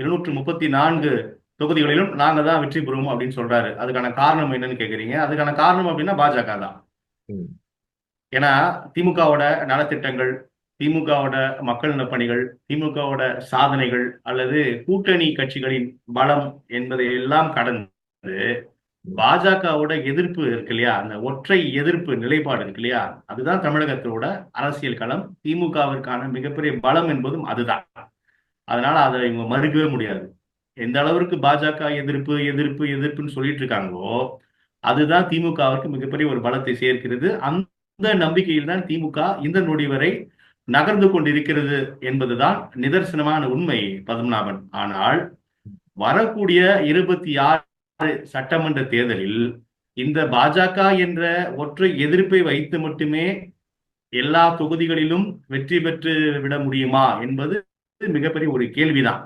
234 தொகுதிகளிலும் நாங்க தான் வெற்றி பெறுவோம் அப்படின்னு சொல்றாரு. அதுக்கான காரணம் என்னன்னு கேக்குறீங்க. அதுக்கான காரணம் அப்படின்னா பாஜக தான். ம். ஏன்னா திமுகவோட நலத்திட்டங்கள், திமுகவோட மக்கள் நலப்பணிகள், திமுகவோட சாதனைகள் அல்லது கூட்டணி கட்சிகளின் பலம் என்பதை எல்லாம் கடந்து பாஜகவோட எதிர்ப்பு இருக்கு இல்லையா, அந்த ஒற்றை எதிர்ப்பு நிலைப்பாடு இருக்கு இல்லையா, அதுதான் தமிழகத்தோட அரசியல் களம். திமுகவிற்கான மிகப்பெரிய பலம் என்பதும் அதுதான். அதனால அதை இவங்க மறுக்கவே முடியாது. எந்த அளவிற்கு பாஜக எதிர்ப்பு எதிர்ப்பு எதிர்ப்புன்னு சொல்லிட்டு இருக்காங்களோ அதுதான் திமுகவிற்கு மிகப்பெரிய ஒரு பலத்தை சேர்க்கிறது. அந்த நம்பிக்கையில் தான் திமுக இந்த நொடி வரை நகர்ந்து கொண்டிருக்கிறது என்பதுதான் நிதர்சனமான உண்மை பத்மநாபன். ஆனால் வரக்கூடிய 26 சட்டமன்ற தேர்தலில் இந்த பாஜக என்ற ஒற்றை எதிர்ப்பை வைத்து மட்டுமே எல்லா தொகுதிகளிலும் வெற்றி பெற்று விட முடியுமா என்பது மிகப்பெரிய ஒரு கேள்விதான்.